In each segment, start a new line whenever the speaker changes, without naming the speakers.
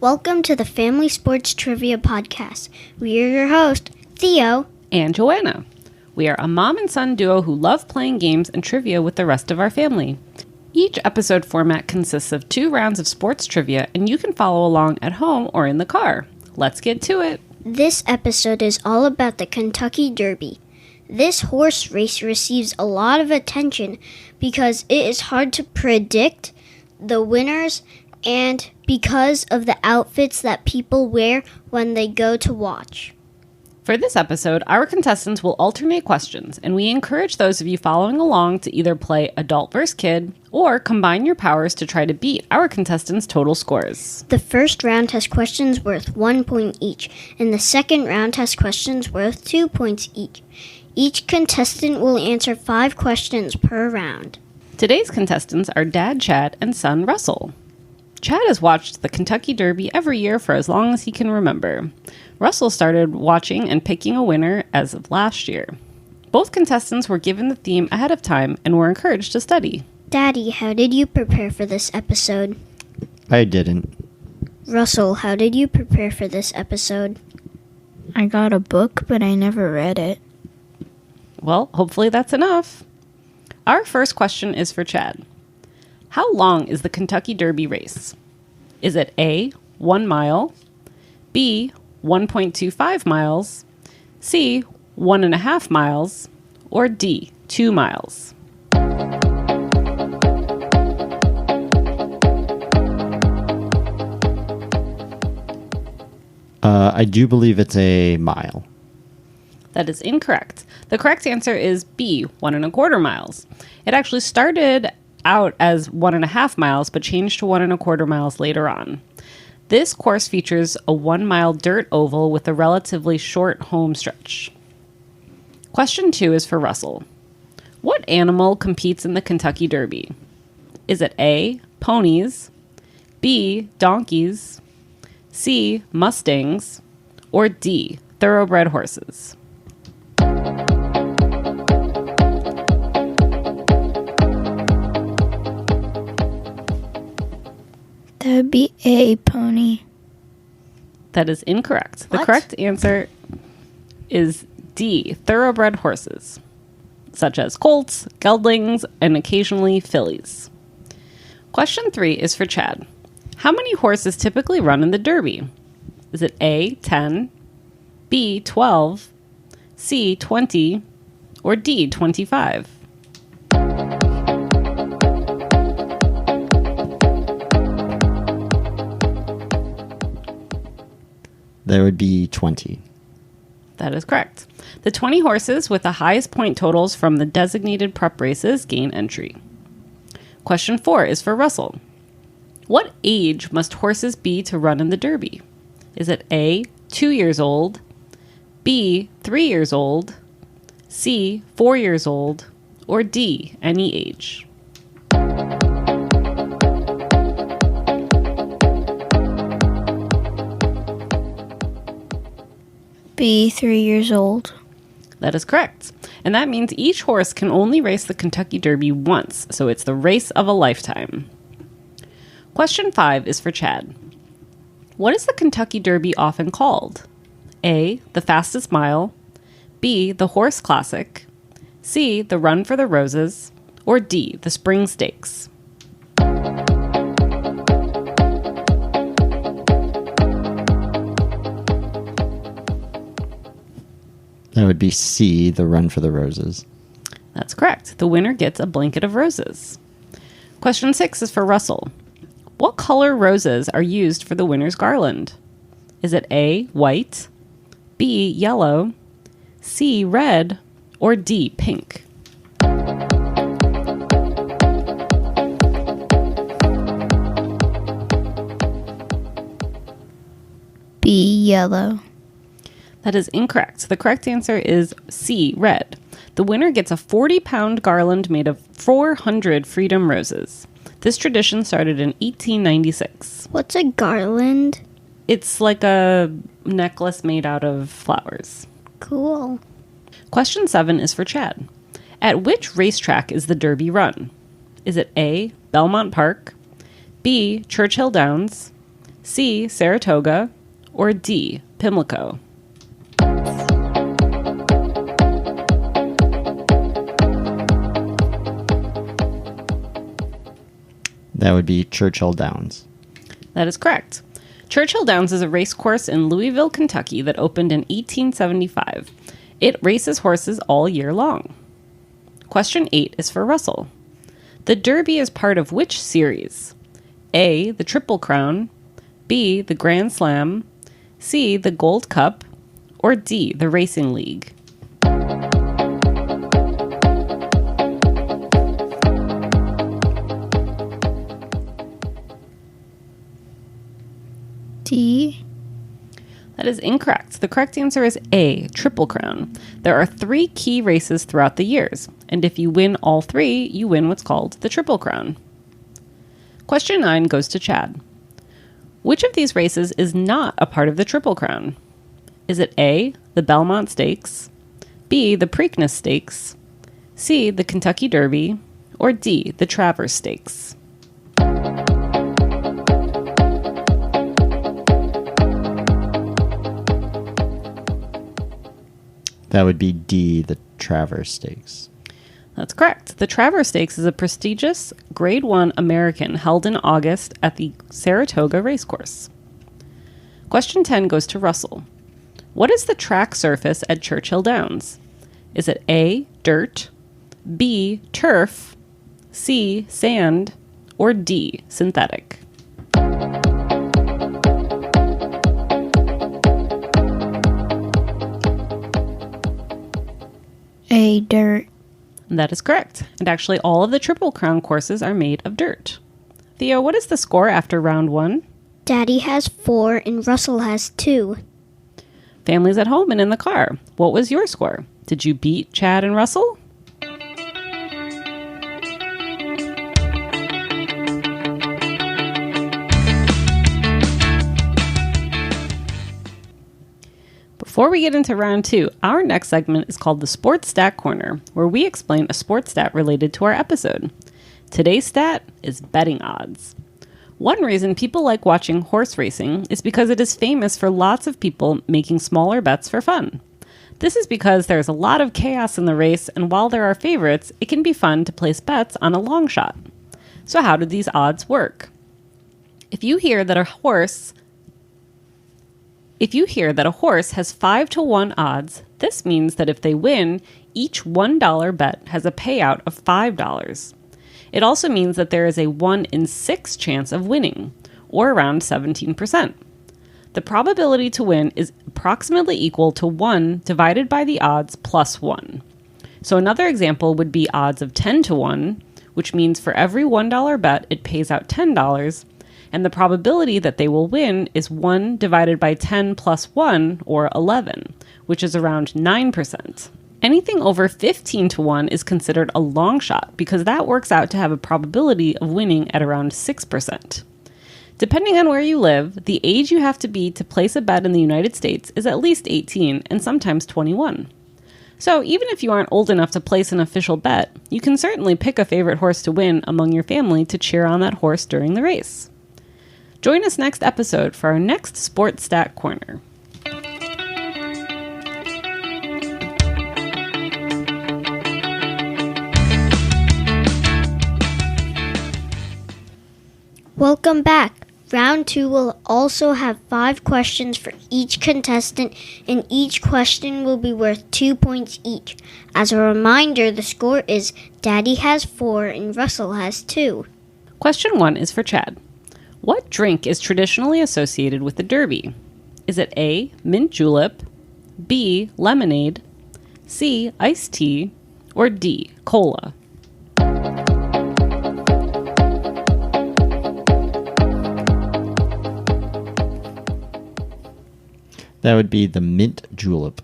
Welcome to the Family Sports Trivia Podcast. We are your hosts, Theo
and Joanna. We are a mom and son duo who love playing games and trivia with the rest of our family. Each episode format consists of 2 rounds of sports trivia, and you can follow along at home or in the car. Let's get to it.
This episode is all about the Kentucky Derby. This horse race receives a lot of attention because it is hard to predict the winners and because of the outfits that people wear when they go to watch.
For this episode, our contestants will alternate questions, and we encourage those of you following along to either play adult versus kid or combine your powers to try to beat our contestants' total scores.
The first round has questions worth 1 point each, and the second round has questions worth 2 points each. Each contestant will answer 5 questions per round.
Today's contestants are Dad Chad and son Russell. Chad has watched the Kentucky Derby every year for as long as he can remember. Russell started watching and picking a winner as of last year. Both contestants were given the theme ahead of time and were encouraged to study.
Daddy, how did you prepare for this episode?
I didn't.
Russell, how did you prepare for this episode?
I got a book, but I never read it.
Well, hopefully that's enough. Our first question is for Chad. How long is the Kentucky Derby race? Is it A, 1 mile, B, 1.25 miles, C, 1.5 miles, or D, 2 miles?
I do believe it's a mile.
That is incorrect. The correct answer is B, 1.25 miles. It actually started out as 1.5 miles, but changed to 1.25 miles later on. This course features a 1-mile dirt oval with a relatively short home stretch. Question 2 is for Russell. What animal competes in the Kentucky Derby? Is it A, ponies, B, donkeys, C, mustangs, or D, thoroughbred horses?
That would be A, pony.
That is incorrect. The
What?
correct answer is D, thoroughbred horses, such as colts, geldings, and occasionally fillies. Question 3 is for Chad. How many horses typically run in the Derby? Is it A, 10, B, 12, C, 20, or D, 25?
There would be 20.
That is correct. The 20 horses with the highest point totals from the designated prep races gain entry. Question 4 is for Russell. What age must horses be to run in the Derby? Is it A, 2 years old, B, 3 years old, C, 4 years old, or D, any age?
B, 3 years old.
That is correct. And that means each horse can only race the Kentucky Derby once, so it's the race of a lifetime. Question 5 is for Chad. What is the Kentucky Derby often called? A, the fastest mile, B, the horse classic, C, the run for the roses, or D, the spring stakes?
That would be C, the run for the roses.
That's correct. The winner gets a blanket of roses. Question 6 is for Russell. What color roses are used for the winner's garland? Is it A, white, B, yellow, C, red, or D, pink?
B, yellow.
That is incorrect. The correct answer is C, red. The winner gets a 40-pound garland made of 400 freedom roses. This tradition started in 1896.
What's a garland?
It's like a necklace made out of flowers.
Cool.
Question 7 is for Chad. At which racetrack is the Derby run? Is it A, Belmont Park, B, Churchill Downs, C. Saratoga, or D. Pimlico?
That would be Churchill Downs.
That is correct. Churchill Downs is a race course in Louisville, Kentucky that opened in 1875. It races horses all year long. Question 8 is for Russell. The Derby is part of which series? A. The Triple Crown, B. The Grand Slam, C. The Gold Cup, or D. The Racing League?
D.
That is incorrect. The correct answer is A, Triple Crown. There are 3 key races throughout the years, and if you win all 3, you win what's called the Triple Crown. Question 9 goes to Chad. Which of these races is not a part of the Triple Crown? Is it A, the Belmont Stakes, B, the Preakness Stakes, C, the Kentucky Derby, or D, the Travers Stakes?
That would be D, the Travers Stakes.
That's correct. The Travers Stakes is a prestigious Grade 1 American held in August at the Saratoga Racecourse. Question 10 goes to Russell. What is the track surface at Churchill Downs? Is it A, dirt, B, turf, C, sand, or D, synthetic?
A. Dirt.
That is correct. And actually, all of the Triple Crown courses are made of dirt. Theo, what is the score after round 1?
Daddy has 4 and Russell has 2.
Families at home and in the car. What was your score? Did you beat Chad and Russell? Before we get into round 2, our next segment is called the Sports Stat Corner, where we explain a sports stat related to our episode. Today's stat is betting odds. One reason people like watching horse racing is because it is famous for lots of people making smaller bets for fun. This is because there's a lot of chaos in the race, and while there are favorites, it can be fun to place bets on a long shot. So how do these odds work? If you hear that a horse has 5-to-1 odds, this means that if they win, each $1 bet has a payout of $5. It also means that there is a 1 in 6 chance of winning, or around 17%. The probability to win is approximately equal to 1 divided by the odds plus 1. So another example would be odds of 10-to-1, which means for every $1 bet, it pays out $10, and the probability that they will win is 1 divided by 10 plus 1, or 11, which is around 9%. Anything over 15-to-1 is considered a long shot because that works out to have a probability of winning at around 6%. Depending on where you live, the age you have to be to place a bet in the United States is at least 18 and sometimes 21. So even if you aren't old enough to place an official bet, you can certainly pick a favorite horse to win among your family to cheer on that horse during the race. Join us next episode for our next Sports Stat Corner.
Welcome back. Round 2 will also have 5 questions for each contestant, and each question will be worth 2 points each. As a reminder, the score is Daddy has 4 and Russell has 2.
Question 1 is for Chad. What drink is traditionally associated with the Derby? Is it A, mint julep, B, lemonade, C, iced tea, or D, cola?
That would be the mint julep.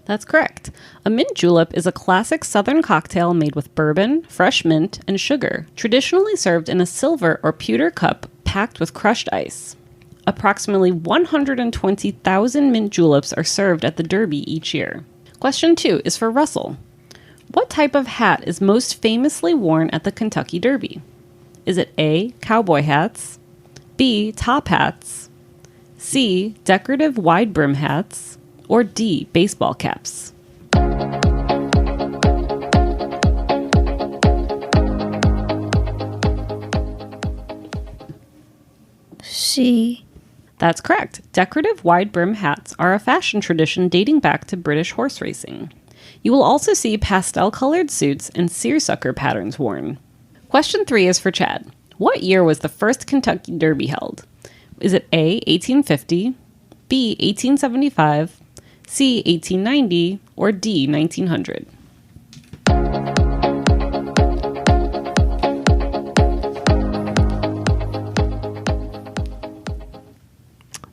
That's correct. A mint julep is a classic Southern cocktail made with bourbon, fresh mint, and sugar, traditionally served in a silver or pewter cup packed with crushed ice. Approximately 120,000 mint juleps are served at the Derby each year. Question 2 is for Russell. What type of hat is most famously worn at the Kentucky Derby? Is it A, cowboy hats, B, top hats, C, decorative wide brim hats, or D, baseball caps?
C.
That's correct. Decorative wide brim hats are a fashion tradition dating back to British horse racing. You will also see pastel-colored suits and seersucker patterns worn. Question 3 is for Chad. What year was the first Kentucky Derby held? Is it A, 1850, B, 1875, C, 1890, or D, 1900?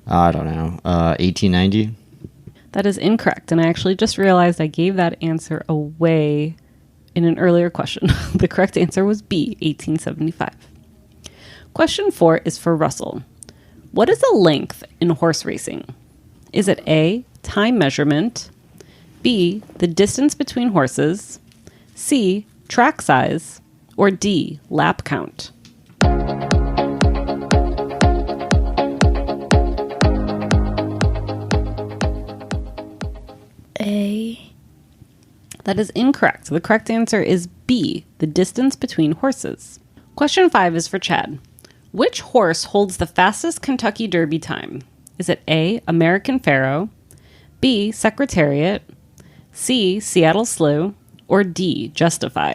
I don't know. 1890?
That is incorrect, and I actually just realized I gave that answer away in an earlier question. The correct answer was B, 1875. Question 4 is for Russell. What is a length in horse racing? Is it A, time measurement, B, the distance between horses, C, track size, or D, lap count?
A.
That is incorrect. The correct answer is B, the distance between horses. Question 5 is for Chad. Which horse holds the fastest Kentucky Derby time? Is it A, American Pharoah, B, Secretariat, C, Seattle Slew, or D, Justify?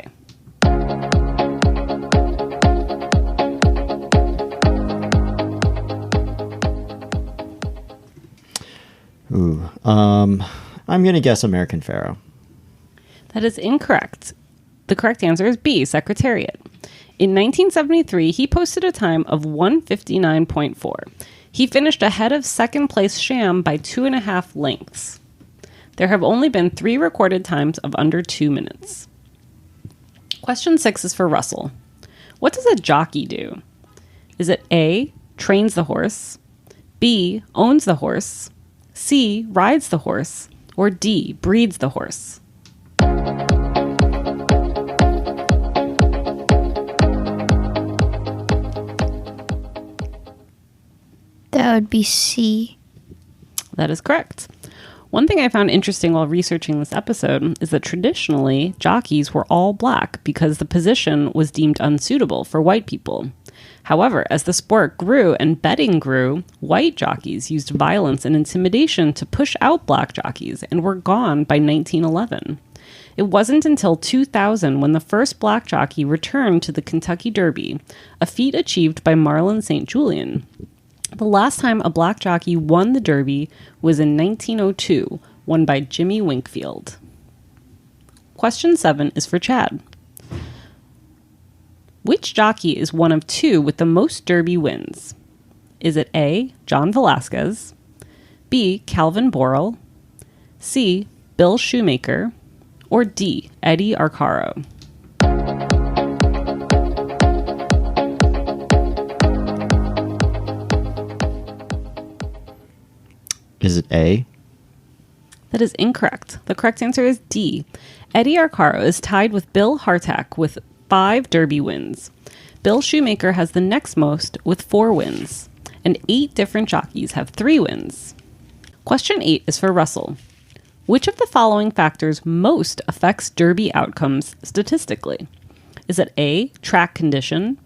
Ooh. I'm going to guess American Pharoah.
That is incorrect. The correct answer is B, Secretariat. In 1973, he posted a time of 1:59.4. He finished ahead of second place Sham by 2.5 lengths. There have only been 3 recorded times of under 2 minutes. Question 6 is for Russell. What does a jockey do? Is it A, trains the horse, B, owns the horse, C, rides the horse, or D, breeds the horse?
That would be C.
That is correct. One thing I found interesting while researching this episode is that traditionally, jockeys were all black because the position was deemed unsuitable for white people. However, as the sport grew and betting grew, white jockeys used violence and intimidation to push out black jockeys and were gone by 1911. It wasn't until 2000 when the first black jockey returned to the Kentucky Derby, a feat achieved by Marlon St. Julian. The last time a black jockey won the Derby was in 1902, won by Jimmy Winkfield. Question 7 is for Chad. Which jockey is one of 2 with the most Derby wins? Is it A, John Velasquez, B, Calvin Borel, C, Bill Shoemaker, or D, Eddie Arcaro?
Is it A?
That is incorrect. The correct answer is D. Eddie Arcaro is tied with Bill Hartack with 5 Derby wins. Bill Shoemaker has the next most with 4 wins, and 8 different jockeys have 3 wins. Question 8 is for Russell. Which of the following factors most affects Derby outcomes statistically? Is it A, track condition,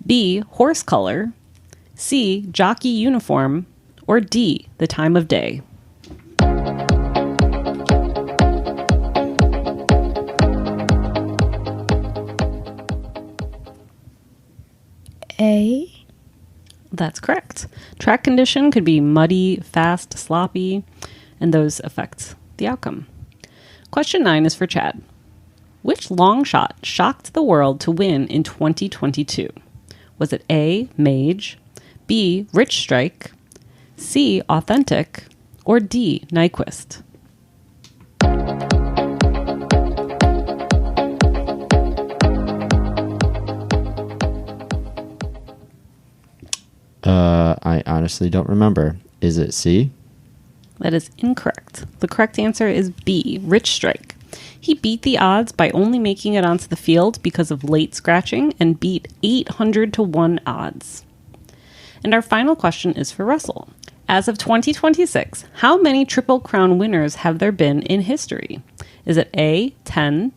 B, horse color, C, jockey uniform, or D, the time of day?
A.
That's correct. Track condition could be muddy, fast, sloppy, and those affect the outcome. Question 9 is for Chad. Which long shot shocked the world to win in 2022? Was it A, Mage, B, Rich Strike, C, Authentic, or D, Nyquist?
I honestly don't remember. Is it C?
That is incorrect. The correct answer is B, Rich Strike. He beat the odds by only making it onto the field because of late scratching and beat 800 to 1 odds. And our final question is for Russell. As of 2026, how many Triple Crown winners have there been in history? Is it A, 10,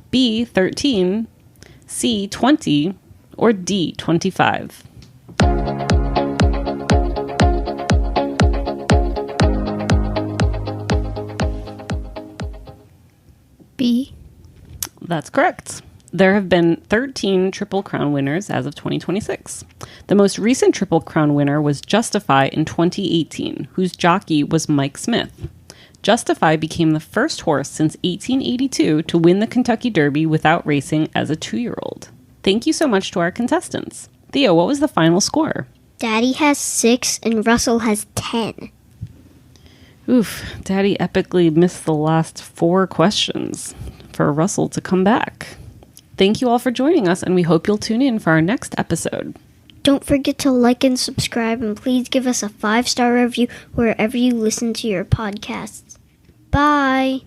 B, 13, C, 20, or D, 25?
B.
That's correct. There have been 13 Triple Crown winners as of 2026. The most recent Triple Crown winner was Justify in 2018, whose jockey was Mike Smith. Justify became the first horse since 1882 to win the Kentucky Derby without racing as a 2-year-old. Thank you so much to our contestants. Theo, what was the final score?
Daddy has 6 and Russell has 10.
Oof, Daddy epically missed the last 4 questions for Russell to come back. Thank you all for joining us, and we hope you'll tune in for our next episode.
Don't forget to like and subscribe, and please give us a 5-star review wherever you listen to your podcasts. Bye!